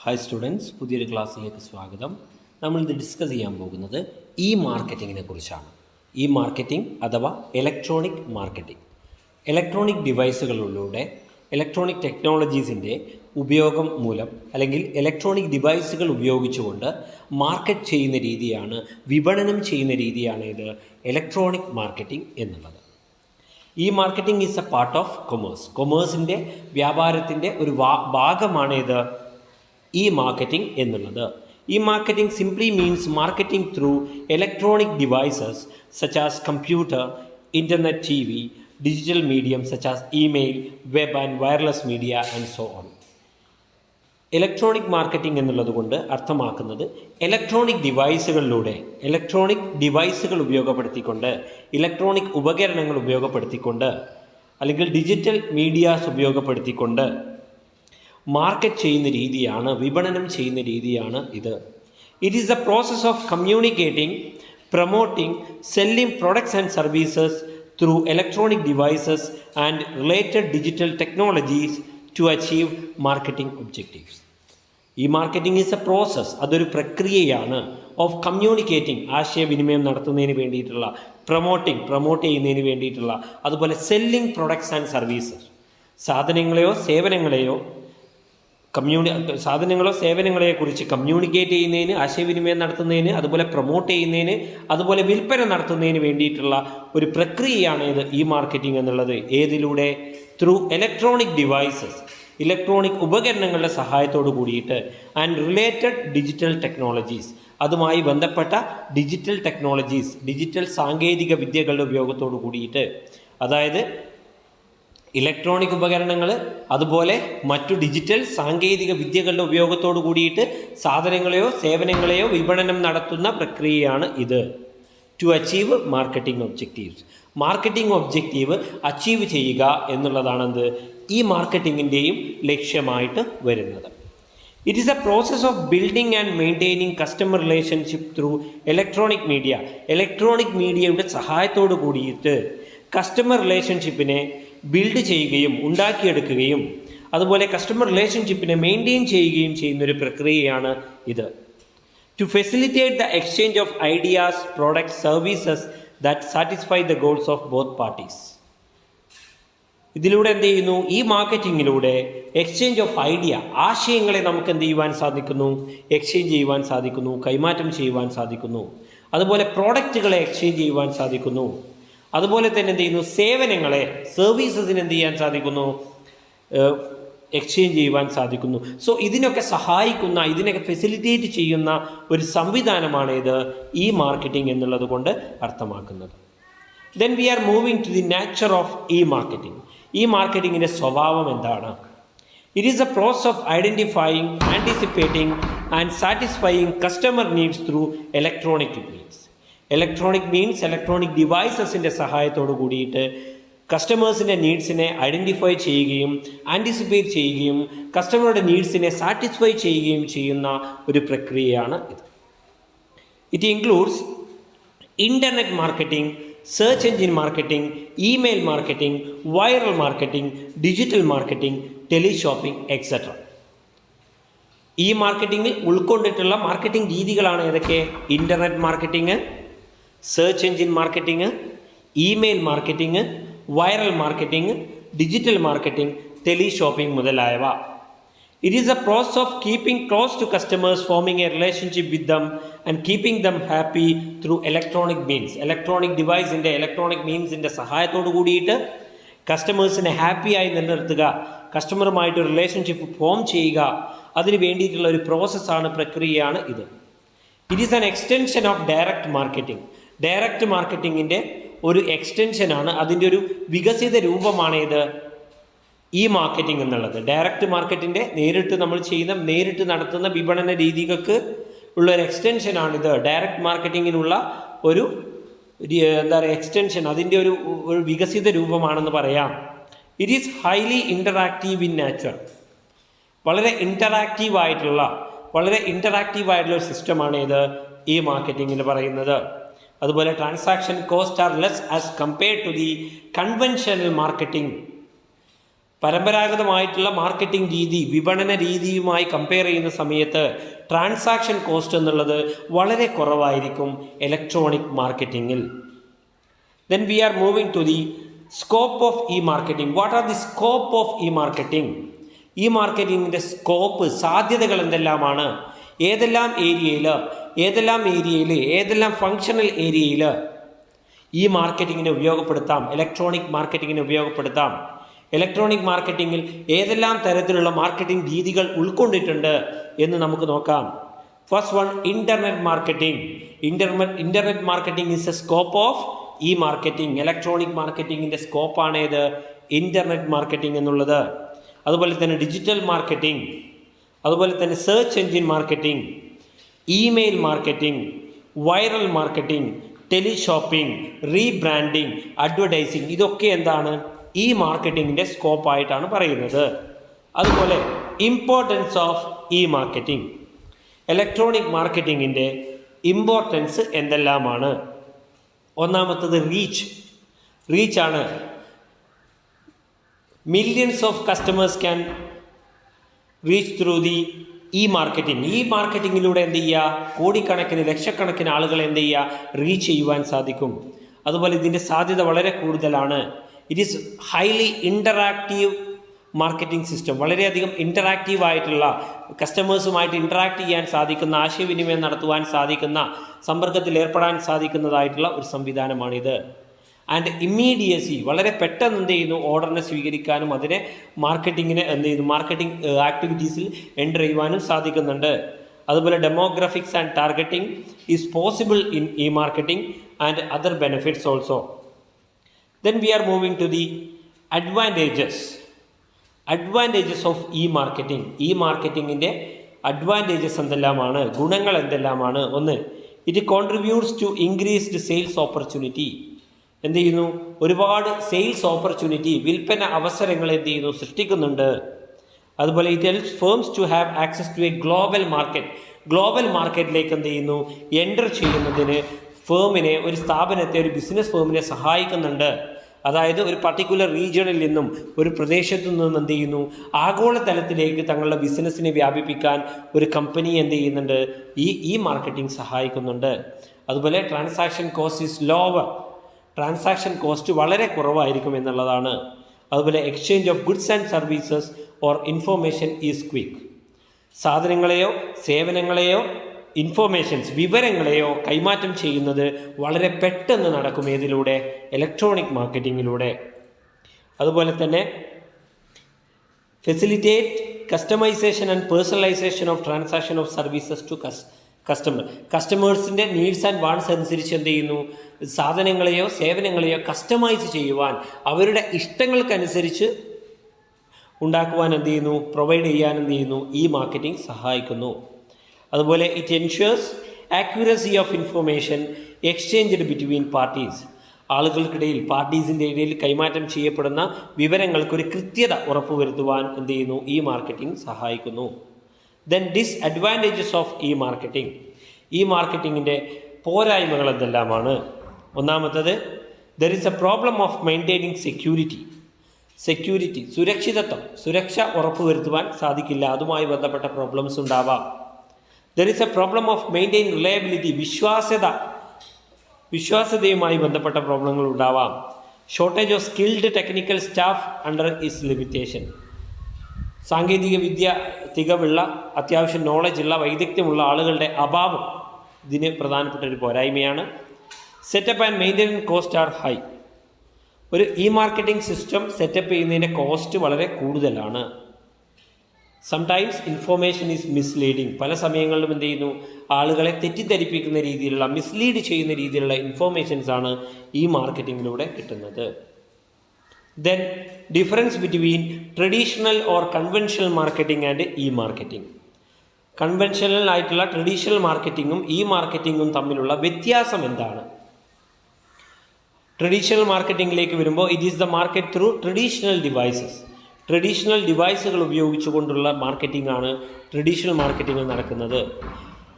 Hi students, പുതിയൊരു ക്ലാസ്സിലേക്ക് സ്വാഗതം. നമ്മളിത് ഡിസ്കസ് ചെയ്യാൻ പോകുന്നത് മാർക്കറ്റിങ്ങിനെ കുറിച്ചാണ്. മാർക്കറ്റിംഗ് അഥവാ ഇലക്ട്രോണിക് മാർക്കറ്റിംഗ്. ഇലക്ട്രോണിക് ഡിവൈസുകളിലൂടെ ഇലക്ട്രോണിക് ടെക്നോളജീസിൻ്റെ ഉപയോഗം മൂലം അല്ലെങ്കിൽ ഇലക്ട്രോണിക് ഡിവൈസുകൾ ഉപയോഗിച്ചുകൊണ്ട് മാർക്കറ്റ് ചെയ്യുന്ന രീതിയാണ്, വിപണനം ചെയ്യുന്ന രീതിയാണ് ഇത് ഇലക്ട്രോണിക് മാർക്കറ്റിംഗ് എന്നുള്ളത്. Marketing is a part of commerce. കൊമേഴ്സിൻ്റെ വ്യാപാരത്തിൻ്റെ ഒരു ഭാഗമാണ് ഇത് marketing എന്നുള്ളത്. Marketing simply means marketing through electronic devices such as computer, internet, TV, digital medium such as email, web and wireless media and so on. Electronic marketing എന്നുള്ളത് കൊണ്ട് അർത്ഥമാക്കുന്നത് electronic ഡിവൈസുകൾ ഉപയോഗപ്പെടുത്തിക്കൊണ്ട്, ഇലക്ട്രോണിക് ഉപകരണങ്ങൾ ഉപയോഗപ്പെടുത്തിക്കൊണ്ട് അല്ലെങ്കിൽ ഡിജിറ്റൽ മീഡിയാസ് ഉപയോഗപ്പെടുത്തിക്കൊണ്ട് market ചെയ്യുന്ന രീതിയാണ്, വിപണനം ചെയ്യുന്ന രീതിയാണ് ഇത്. It is a process of communicating, promoting, selling products and services through electronic devices and related digital technologies to achieve marketing objectives. Marketing is a process, അതൊരു പ്രക്രിയയാണ്. ഓഫ് കമ്മ്യൂണിക്കേറ്റിംഗ്, ആശയവിനിമയം നടത്തുന്നതിന് വേണ്ടിയിട്ടുള്ള, പ്രൊമോട്ട് ചെയ്യുന്നതിന് വേണ്ടിയിട്ടുള്ള, അതുപോലെ സെല്ലിംഗ് പ്രൊഡക്ട്സ് ആൻഡ് സർവീസസ്, സാധനങ്ങളെയോ സേവനങ്ങളെക്കുറിച്ച് കമ്മ്യൂണിക്കേറ്റ് ചെയ്യുന്നതിന്, ആശയവിനിമയം നടത്തുന്നതിന്, അതുപോലെ പ്രൊമോട്ട് ചെയ്യുന്നതിന്, അതുപോലെ വിൽപ്പന നടത്തുന്നതിന് വേണ്ടിയിട്ടുള്ള ഒരു പ്രക്രിയയാണ് ഇത് മാർക്കറ്റിംഗ് എന്നുള്ളത്. ഏതിലൂടെ? ത്രൂ ഇലക്ട്രോണിക് ഡിവൈസസ്, ഇലക്ട്രോണിക് ഉപകരണങ്ങളുടെ സഹായത്തോടു കൂടിയിട്ട്, ആൻഡ് റിലേറ്റഡ് ഡിജിറ്റൽ ടെക്നോളജീസ്, അതുമായി ബന്ധപ്പെട്ട ഡിജിറ്റൽ ടെക്നോളജീസ്, ഡിജിറ്റൽ സാങ്കേതിക വിദ്യകളുടെ ഉപയോഗത്തോടു കൂടിയിട്ട്, അതായത് ഇലക്ട്രോണിക് ഉപകരണങ്ങൾ അതുപോലെ മറ്റു ഡിജിറ്റൽ സാങ്കേതിക വിദ്യകളുടെ ഉപയോഗത്തോടു കൂടിയിട്ട് സാധനങ്ങളെയോ സേവനങ്ങളെയോ വിപണനം നടത്തുന്ന പ്രക്രിയയാണ് ഇത്. To achieve marketing objectives. Marketing objective achieve ചെയ്യുക എന്നുള്ളതാണ് മാർക്കറ്റിങ്ങിൻ്റെയും ലക്ഷ്യമായിട്ട് വരുന്നത്. It is a process of building and maintaining customer relationship through electronic media. Electronic മീഡിയയുടെ സഹായത്തോടു കൂടിയിട്ട് കസ്റ്റമർ റിലേഷൻഷിപ്പിനെ ബിൽഡ് ചെയ്യുകയും ഉണ്ടാക്കിയെടുക്കുകയും അതുപോലെ കസ്റ്റമർ റിലേഷൻഷിപ്പിനെ മെയിൻറ്റെയിൻ ചെയ്യുകയും ചെയ്യുന്നൊരു പ്രക്രിയയാണ് ഇത്. To facilitate the exchange of ideas, products, services that satisfy the goals of both parties. ഇതിലൂടെ എന്ത് ചെയ്യുന്നു? മാർക്കറ്റിങ്ങിലൂടെ എക്സ്ചേഞ്ച് ഓഫ് ഐഡിയ, ആശയങ്ങളെ നമുക്ക് എന്ത് ചെയ്യുവാൻ സാധിക്കുന്നു? എക്സ്ചേഞ്ച് ചെയ്യുവാൻ സാധിക്കുന്നു, കൈമാറ്റം ചെയ്യുവാൻ സാധിക്കുന്നു. അതുപോലെ പ്രോഡക്റ്റുകളെ എക്സ്ചേഞ്ച് ചെയ്യുവാൻ സാധിക്കുന്നു. അതുപോലെ തന്നെ എന്ത് ചെയ്യുന്നു? സേവനങ്ങളെ, സർവീസസിന് എന്ത് ചെയ്യാൻ സാധിക്കുന്നു? എക്സ്ചേഞ്ച് ചെയ്യുവാൻ സാധിക്കുന്നു. സോ ഇതിനൊക്കെ സഹായിക്കുന്ന, ഇതിനൊക്കെ ഫെസിലിറ്റേറ്റ് ചെയ്യുന്ന ഒരു സംവിധാനമാണ് ഇത് മാർക്കറ്റിംഗ് എന്നുള്ളത് കൊണ്ട് അർത്ഥമാക്കുന്നത്. Then we are moving to the nature of marketing. മാർക്കറ്റിങ്ങിൻ്റെ സ്വഭാവം എന്താണ്? It is a process of identifying, anticipating and satisfying customer needs through electronic means. Electronic ഡിവൈസസിൻ്റെ സഹായത്തോടു കൂടിയിട്ട് കസ്റ്റമേഴ്സിൻ്റെ നീഡ്സിനെ ഐഡൻറ്റിഫൈ ചെയ്യുകയും ആൻറ്റിസിപ്പേറ്റ് ചെയ്യുകയും കസ്റ്റമറുടെ നീഡ്സിനെ സാറ്റിസ്ഫൈ ചെയ്യുകയും ചെയ്യുന്ന ഒരു പ്രക്രിയയാണ് ഇത്. It includes internet marketing, search engine marketing, email marketing, viral marketing, digital marketing, teleshopping etcetera. മാർക്കറ്റിങ്ങിൽ ഉൾക്കൊണ്ടിട്ടുള്ള മാർക്കറ്റിംഗ് രീതികളാണ് ഏതൊക്കെ? Internet marketing, search engine marketing, email marketing, viral marketing, digital marketing, teleshopping മുതലായവ. It is a process of keeping close to customers, forming a relationship with them and keeping them happy through electronic means. Electronic മീൻസിൻ്റെ സഹായത്തോടു കൂടിയിട്ട് കസ്റ്റമേഴ്സിനെ ഹാപ്പിയായി നിലനിർത്തുക, കസ്റ്റമറുമായിട്ട് relationship form ചെയ്യുക, അതിന് വേണ്ടിയിട്ടുള്ള ഒരു പ്രോസസ്സാണ്, പ്രക്രിയയാണ് ഇത്. It is an extension of direct marketing. Direct മാർക്കറ്റിങ്ങിൻ്റെ ഒരു എക്സ്റ്റൻഷനാണ്, അതിൻ്റെ ഒരു വികസിത രൂപമാണ് ഇത് മാർക്കറ്റിംഗ് എന്നുള്ളത്. ഡയറക്റ്റ് മാർക്കറ്റിൻ്റെ നേരിട്ട് നടത്തുന്ന വിപണന രീതികൾക്ക് ഉള്ള ഒരു എക്സ്റ്റൻഷനാണിത്. ഡയറക്റ്റ് മാർക്കറ്റിങ്ങിനുള്ള ഒരു എക്സ്റ്റൻഷൻ, അതിൻ്റെ ഒരു വികസിത രൂപമാണെന്ന് പറയാം. It is highly interactive in nature. വളരെ ഇൻ്ററാക്റ്റീവ് ആയിട്ടുള്ള ഒരു സിസ്റ്റമാണ് ഇത് മാർക്കറ്റിങ്ങിൽ പറയുന്നത്. അതുപോലെ transaction cost are less as compared to the conventional marketing. പരമ്പരാഗതമായിട്ടുള്ള മാർക്കറ്റിംഗ് രീതി വിപണന രീതിയുമായി കമ്പയർ ചെയ്യുന്ന സമയത്ത് ട്രാൻസാക്ഷൻ കോസ്റ്റ് എന്നുള്ളത് വളരെ കുറവായിരിക്കും electronic മാർക്കറ്റിങ്ങിൽ. Then we are moving to the scope of e-marketing. What are the scope of e-marketing? E-marketingൻ്റെ സ്കോപ്പ്, സാധ്യതകൾ എന്തെല്ലാമാണ്, ഏതെല്ലാം ഏരിയയിൽ ഏതെല്ലാം ഫങ്ഷണൽ ഏരിയയിൽ ഈ മാർക്കറ്റിങ്ങിനെ ഉപയോഗപ്പെടുത്താം, ഇലക്ട്രോണിക് മാർക്കറ്റിങ്ങിനെ ഉപയോഗപ്പെടുത്താം, ഇലക്ട്രോണിക് മാർക്കറ്റിങ്ങിൽ ഏതെല്ലാം തരത്തിലുള്ള മാർക്കറ്റിംഗ് രീതികൾ ഉൾക്കൊണ്ടിട്ടുണ്ട് എന്ന് നമുക്ക് നോക്കാം. First one, internet marketing. Internet marketing is a scope of e marketing. Electronic മാർക്കറ്റിങ്ങിൻ്റെ സ്കോപ്പാണ് ഏത്? ഇൻ്റർനെറ്റ് മാർക്കറ്റിംഗ് എന്നുള്ളത്. അതുപോലെ തന്നെ ഡിജിറ്റൽ മാർക്കറ്റിംഗ്, അതുപോലെ തന്നെ search engine marketing, email marketing, viral marketing, teleshopping, rebranding, advertising, ഇതൊക്കെ എന്താണ്? ഈ മാർക്കറ്റിങ്ങിൻ്റെ സ്കോപ്പായിട്ടാണ് പറയുന്നത്. അതുപോലെ importance of e marketing. Electronic മാർക്കറ്റിങ്ങിൻ്റെ ഇമ്പോർട്ടൻസ് എന്തെല്ലാമാണ്? ഒന്നാമത്തത് റീച്ചാണ്. Millions of customers can reach through the e marketing. E മാർക്കറ്റിങ്ങിലൂടെ എന്ത് ചെയ്യുക? കോടിക്കണക്കിന് ലക്ഷക്കണക്കിന് ആളുകളെ എന്ത് ചെയ്യുക? റീച്ച് ചെയ്യുവാൻ സാധിക്കും. അതുപോലെ ഇതിൻ്റെ സാധ്യത വളരെ കൂടുതലാണ്. It is highly interactive marketing system. വളരെയധികം ഇൻ്ററാക്റ്റീവ് ആയിട്ടുള്ള, കസ്റ്റമേഴ്സുമായിട്ട് ഇൻ്ററാക്ട് ചെയ്യാൻ സാധിക്കുന്ന, ആശയവിനിമയം നടത്തുവാൻ സാധിക്കുന്ന, സമ്പർക്കത്തിൽ ഏർപ്പെടാൻ സാധിക്കുന്നതായിട്ടുള്ള ഒരു സംവിധാനമാണിത്. ആൻഡ് ഇമ്മീഡിയസി, വളരെ പെട്ടെന്ന് എന്ത് ചെയ്യുന്നു? ഓർഡറിനെ സ്വീകരിക്കാനും അതിനെ മാർക്കറ്റിങ്ങിനെ എന്ത് ചെയ്യുന്നു? മാർക്കറ്റിംഗ് ആക്ടിവിറ്റീസിൽ എൻ്റർ ചെയ്യുവാനും സാധിക്കുന്നുണ്ട്. അതുപോലെ demographics and targeting is possible in e marketing and other benefits also. Then we are moving to the advantages of e-marketing. e-marketingൻ്റെ അഡ്വാൻറ്റേജസ് എന്തെല്ലാമാണ്, ഗുണങ്ങൾ എന്തെല്ലാമാണ്? ഒന്ന്, it contributes to increased sales opportunity. എന്ത് ചെയ്യുന്നു? ഒരുപാട് സെയിൽസ് ഓപ്പർച്യൂണിറ്റി, വിൽപ്പന അവസരങ്ങൾ എന്ത് ചെയ്യുന്നു? സൃഷ്ടിക്കുന്നുണ്ട്. അതുപോലെ it helps firms to have access to a global market. Global മാർക്കറ്റിലേക്ക് എന്ത് ചെയ്യുന്നു? എൻ്റർ ചെയ്യുന്നതിന് ഫേമിനെ, ഒരു സ്ഥാപനത്തെ, ഒരു ബിസിനസ് ഫേമിനെ സഹായിക്കുന്നുണ്ട്. അതായത് ഒരു പർട്ടിക്കുലർ റീജിയണിൽ നിന്നും, ഒരു പ്രദേശത്തു നിന്നും എന്ത് ചെയ്യുന്നു? ആഗോളതലത്തിലേക്ക് തങ്ങളുടെ ബിസിനസ്സിനെ വ്യാപിപ്പിക്കാൻ ഒരു കമ്പനി എന്ത് ചെയ്യുന്നുണ്ട്? ഈ മാർക്കറ്റിംഗ് സഹായിക്കുന്നുണ്ട്. അതുപോലെ transaction cost is lower. Transaction cost വളരെ കുറവായിരിക്കും എന്നുള്ളതാണ്. അതുപോലെ exchange of goods and services or information is quick. സാധനങ്ങളെയോ സേവനങ്ങളെയോ ഇൻഫോർമേഷൻസ്, വിവരങ്ങളെയോ കൈമാറ്റം ചെയ്യുന്നത് വളരെ പെട്ടെന്ന് നടക്കും. ഏതിലൂടെ? ഇലക്ട്രോണിക് മാർക്കറ്റിങ്ങിലൂടെ. അതുപോലെ തന്നെ facilitate customisation and personalisation of transaction of services to കസ്റ്റമേഴ്സിൻ്റെ നീഡ്സ് ആൻഡ് വാണ്ട്സ് അനുസരിച്ച് എന്ത് ചെയ്യുന്നു? സാധനങ്ങളെയോ സേവനങ്ങളെയോ കസ്റ്റമൈസ് ചെയ്യുവാൻ, അവരുടെ ഇഷ്ടങ്ങൾക്കനുസരിച്ച് ഉണ്ടാക്കുവാൻ എന്ത് ചെയ്യുന്നു? പ്രൊവൈഡ് ചെയ്യാൻ എന്ത് ചെയ്യുന്നു? ഈ മാർക്കറ്റിംഗ് സഹായിക്കുന്നു. അതുപോലെ it ensures accuracy of information exchanged between parties. ആളുകൾക്കിടയിൽ, പാർട്ടീസിൻ്റെ ഇടയിൽ കൈമാറ്റം ചെയ്യപ്പെടുന്ന വിവരങ്ങൾക്കൊരു കൃത്യത ഉറപ്പുവരുത്തുവാൻ എന്ത് ചെയ്യുന്നു? ഈ മാർക്കറ്റിംഗ് സഹായിക്കുന്നു. Then disadvantages of e marketing. E മാർക്കറ്റിങ്ങിൻ്റെ പോരായ്മകൾ എന്തെല്ലാമാണ്? ഒന്നാമത്തത്, there is a problem of maintaining security, സുരക്ഷ ഉറപ്പുവരുത്തുവാൻ സാധിക്കില്ല. അതുമായി ബന്ധപ്പെട്ട പ്രോബ്ലംസ് ഉണ്ടാവാം. There is a problem of maintain reliability, വിശ്വാസ്യതയുമായി ബന്ധപ്പെട്ട പ്രോബ്ലങ്ങൾ ഉണ്ടാവാം. Shortage of skilled technical staff under is limitation. സാങ്കേതിക വിദ്യ തികവുള്ള, അത്യാവശ്യം നോളജുള്ള, വൈദഗ്ധ്യമുള്ള ആളുകളുടെ അഭാവം ഇതിന് പ്രധാനപ്പെട്ട ഒരു പോരായ്മയാണ്. Setup and maintenance cost are high. ഒരു ഇ മാർക്കറ്റിംഗ് സിസ്റ്റം സെറ്റപ്പ് ചെയ്യുന്നതിൻ്റെ കോസ്റ്റ് വളരെ കൂടുതലാണ്. Sometimes information is misleading. പല സമയങ്ങളിലും എന്ത് ചെയ്യുന്നു? ആളുകളെ തെറ്റിദ്ധരിപ്പിക്കുന്ന രീതിയിലുള്ള, മിസ്ലീഡ് ചെയ്യുന്ന രീതിയിലുള്ള ഇൻഫോർമേഷൻസ് ആണ് ഈ മാർക്കറ്റിങ്ങിലൂടെ കിട്ടുന്നത്. Then difference between traditional or conventional marketing and e marketing. Conventional ആയിട്ടുള്ള ട്രഡീഷണൽ മാർക്കറ്റിങ്ങും ഇ മാർക്കറ്റിങ്ങും തമ്മിലുള്ള വ്യത്യാസം എന്താണ്? ട്രഡീഷണൽ മാർക്കറ്റിങ്ങിലേക്ക് വരുമ്പോൾ it is the market through traditional ഡിവൈസുകൾ ഉപയോഗിച്ചുകൊണ്ടുള്ള മാർക്കറ്റിംഗ് ആണ് ട്രഡീഷണൽ മാർക്കറ്റിംഗ് നടക്കുന്നത്.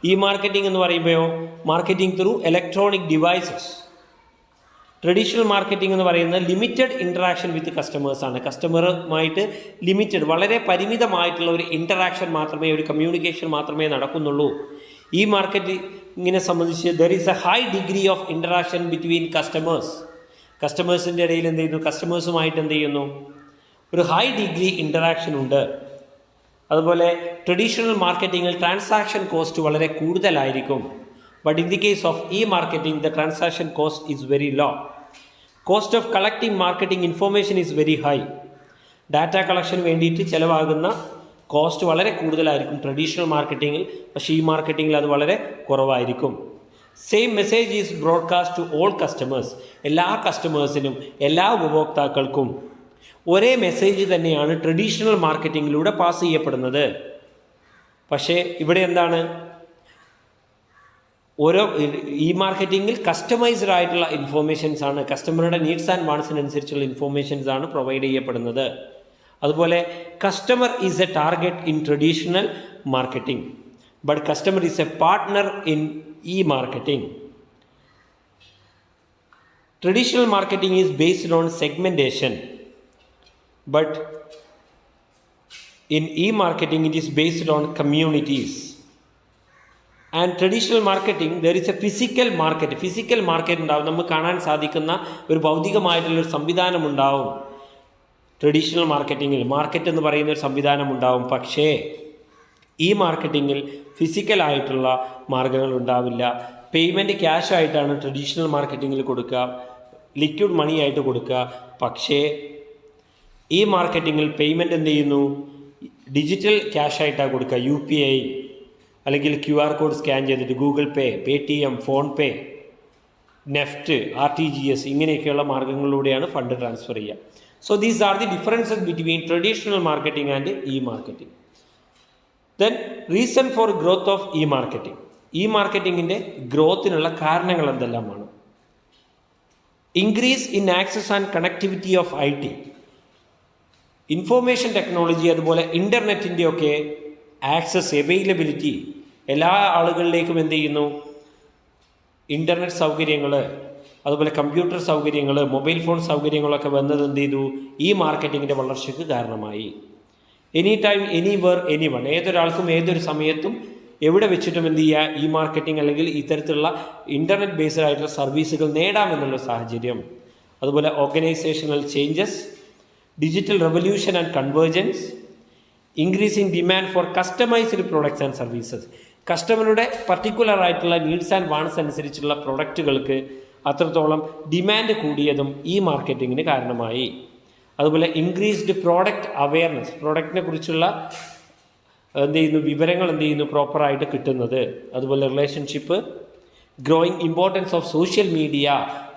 ഈ മാർക്കറ്റിംഗ് എന്ന് പറയുമ്പോഴോ marketing through electronic devices. Traditional marketing എന്ന് പറയുന്നത് ലിമിറ്റഡ് ഇൻറ്ററാക്ഷൻ വിത്ത് കസ്റ്റമേഴ്സാണ്. കസ്റ്റമറുമായിട്ട് ലിമിറ്റഡ്, വളരെ പരിമിതമായിട്ടുള്ള ഒരു ഇൻറ്ററാക്ഷൻ മാത്രമേ, ഒരു കമ്മ്യൂണിക്കേഷൻ മാത്രമേ നടക്കുന്നുള്ളൂ. ഈ മാർക്കറ്റിങ്ങിനെ സംബന്ധിച്ച് there is a high degree of interaction between customers. കസ്റ്റമേഴ്സിൻ്റെ ഇടയിൽ എന്ത് ചെയ്യുന്നു, കസ്റ്റമേഴ്സുമായിട്ട് എന്ത് ചെയ്യുന്നു, ഒരു ഹൈ ഡിഗ്രി ഇൻറ്ററാക്ഷൻ ഉണ്ട്. അതുപോലെ ട്രഡീഷണൽ മാർക്കറ്റിങ്ങിൽ ട്രാൻസാക്ഷൻ കോസ്റ്റ് വളരെ കൂടുതലായിരിക്കും. But in the case of e marketing the transaction cost is very low. Cost of collecting marketing information is very high. Data കളക്ഷന് വേണ്ടിയിട്ട് ചിലവാകുന്ന കോസ്റ്റ് വളരെ കൂടുതലായിരിക്കും ട്രഡീഷണൽ മാർക്കറ്റിങ്ങിൽ. പക്ഷേ ഈ മാർക്കറ്റിങ്ങിൽ അത് വളരെ കുറവായിരിക്കും. Same message is broadcast to all customers. എല്ലാ കസ്റ്റമേഴ്സിനും, എല്ലാ ഉപഭോക്താക്കൾക്കും ഒരേ മെസ്സേജ് തന്നെയാണ് ട്രഡീഷണൽ മാർക്കറ്റിങ്ങിലൂടെ പാസ് ചെയ്യപ്പെടുന്നത്. പക്ഷേ ഇവിടെ എന്താണ്, ഓരോ ഈ മാർക്കറ്റിങ്ങിൽ കസ്റ്റമൈസ്ഡ് ആയിട്ടുള്ള ഇൻഫോർമേഷൻസ് ആണ്, കസ്റ്റമറുടെ നീഡ്സ് ആൻഡ് വാണ്ട്സിനനുസരിച്ചുള്ള ഇൻഫോർമേഷൻസ് ആണ് പ്രൊവൈഡ് ചെയ്യപ്പെടുന്നത്. അതുപോലെ customer is A target in traditional marketing, but customer is A partner in e marketing. Traditional marketing is based on segmentation, but in e-marketing it is based on communities. And traditional marketing there is a physical market ഉണ്ടാവും. നമുക്ക് കാണാൻ സാധിക്കുന്ന ഒരു ഭൗതികമായിട്ടുള്ളൊരു സംവിധാനം ഉണ്ടാവും traditional മാർക്കറ്റിങ്ങിൽ. Market എന്ന് പറയുന്ന ഒരു സംവിധാനം ഉണ്ടാവും. പക്ഷേ ഈ മാർക്കറ്റിങ്ങിൽ ഫിസിക്കലായിട്ടുള്ള മാർഗ്ഗങ്ങൾ ഉണ്ടാവില്ല. പേയ്മെൻറ്റ് ക്യാഷ് ആയിട്ടാണ് ട്രഡീഷണൽ മാർക്കറ്റിങ്ങിൽ കൊടുക്കുക, ലിക്വിഡ് മണി ആയിട്ട് കൊടുക്കുക. പക്ഷേ ഈ മാർക്കറ്റിങ്ങിൽ പേയ്മെൻറ്റ് എന്ത് ചെയ്യുന്നു, ഡിജിറ്റൽ ക്യാഷ് ആയിട്ടാണ് കൊടുക്കുക. UPI അല്ലെങ്കിൽ QR കോഡ് സ്കാൻ ചെയ്തിട്ട് Google Pay, Paytm, PhonePe, NEFT, RTGS ഇങ്ങനെയൊക്കെയുള്ള മാർഗ്ഗങ്ങളിലൂടെയാണ് ഫണ്ട് ട്രാൻസ്ഫർ ചെയ്യുക. So these are the differences between traditional marketing and e marketing. Then reason for growth of e marketing. E മാർക്കറ്റിങ്ങിൻ്റെ ഗ്രോത്തിനുള്ള കാരണങ്ങൾ എന്തെല്ലാമാണ്? Increase in access and connectivity of IT. Information technology, അതുപോലെ ഇൻ്റർനെറ്റിൻ്റെയൊക്കെ access, availability എല്ലാ ആളുകളിലേക്കും എന്ത് ചെയ്യുന്നു, ഇൻ്റർനെറ്റ് സൗകര്യങ്ങൾ, അതുപോലെ കമ്പ്യൂട്ടർ സൗകര്യങ്ങൾ, മൊബൈൽ ഫോൺ സൗകര്യങ്ങളൊക്കെ വന്നത് എന്ത് ചെയ്തു, ഈ മാർക്കറ്റിങ്ങിൻ്റെ വളർച്ചയ്ക്ക് കാരണമായി. എനി ടൈം, എനിവർ, എനിവൺ, ഏതൊരാൾക്കും ഏതൊരു സമയത്തും എവിടെ വെച്ചിട്ടും എന്ത് ചെയ്യുക, ഈ മാർക്കറ്റിംഗ് അല്ലെങ്കിൽ ഇത്തരത്തിലുള്ള ഇൻ്റർനെറ്റ് ബേസ്ഡ് ആയിട്ടുള്ള സർവീസുകൾ നേടാമെന്നുള്ള സാഹചര്യം. അതുപോലെ organisational changes, digital revolution and convergence, increasing demand for customised products and services. കസ്റ്റമറുടെ പർട്ടിക്കുലർ ആയിട്ടുള്ള നീഡ്സ് ആൻഡ് വാണ്ട്സ് അനുസരിച്ചുള്ള പ്രൊഡക്റ്റുകൾക്ക് അത്രത്തോളം ഡിമാൻഡ് കൂടിയതും ഈ മാർക്കറ്റിങ്ങിന് കാരണമായി. അതുപോലെ ഇൻക്രീസ്ഡ് പ്രോഡക്റ്റ് അവെയർനെസ്, പ്രോഡക്റ്റിനെ കുറിച്ചുള്ള എന്ത് ചെയ്യുന്നു, വിവരങ്ങൾ എന്ത് ചെയ്യുന്നു, പ്രോപ്പറായിട്ട് കിട്ടുന്നത്. അതുപോലെ relationship, growing importance of social media,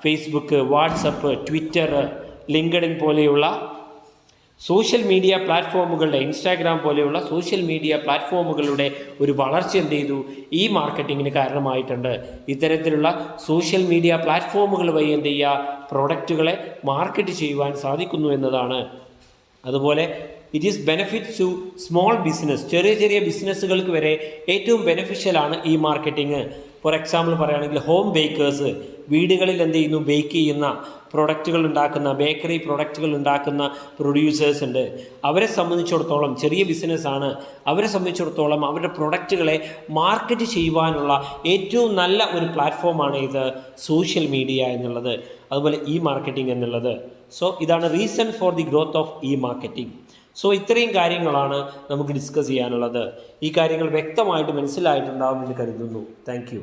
Facebook, WhatsApp, Twitter, LinkedIn പോലെയുള്ള സോഷ്യൽ മീഡിയ പ്ലാറ്റ്ഫോമുകളുടെ, ഇൻസ്റ്റാഗ്രാം പോലെയുള്ള സോഷ്യൽ മീഡിയ പ്ലാറ്റ്ഫോമുകളുടെ ഒരു വളർച്ച എന്ത് ചെയ്തു, ഈ മാർക്കറ്റിങ്ങിന് കാരണമായിട്ടുണ്ട്. ഇത്തരത്തിലുള്ള സോഷ്യൽ മീഡിയ പ്ലാറ്റ്ഫോമുകൾ വഴി എന്ത് ചെയ്യുക, പ്രൊഡക്റ്റുകളെ മാർക്കറ്റ് ചെയ്യുവാൻ സാധിക്കുന്നു എന്നതാണ്. അതുപോലെ it is benefit to small business, ചെറിയ ചെറിയ ബിസിനസ്സുകൾക്ക് വരെ ഏറ്റവും ബെനിഫിഷ്യലാണ് ഈ മാർക്കറ്റിംഗ്. ഫോർ എക്സാമ്പിൾ പറയുകയാണെങ്കിൽ ഹോം ബേക്കേഴ്സ്, വീടുകളിൽ എന്ത് ചെയ്യുന്നു, ബേക്ക് ചെയ്യുന്ന പ്രൊഡക്റ്റുകൾ ഉണ്ടാക്കുന്ന, ബേക്കറി പ്രൊഡക്റ്റുകൾ ഉണ്ടാക്കുന്ന പ്രൊഡ്യൂസേഴ്സ് ഉണ്ട്. അവരെ സംബന്ധിച്ചിടത്തോളം ചെറിയ ബിസിനസ്സാണ്. അവരെ സംബന്ധിച്ചിടത്തോളം അവരുടെ പ്രൊഡക്റ്റുകളെ മാർക്കറ്റ് ചെയ്യുവാനുള്ള ഏറ്റവും നല്ല ഒരു പ്ലാറ്റ്ഫോമാണ് ഇത് സോഷ്യൽ മീഡിയ എന്നുള്ളത്, അതുപോലെ ഇ മാർക്കറ്റിംഗ് എന്നുള്ളത്. സോ ഇതാണ് reason for the growth of e marketing. So ഇത്രയും കാര്യങ്ങളാണ് നമുക്ക് ഡിസ്കസ് ചെയ്യാനുള്ളത്. ഈ കാര്യങ്ങൾ വ്യക്തമായിട്ട് മനസ്സിലായിട്ടുണ്ടാവുമെന്ന് കരുതുന്നു. Thank you.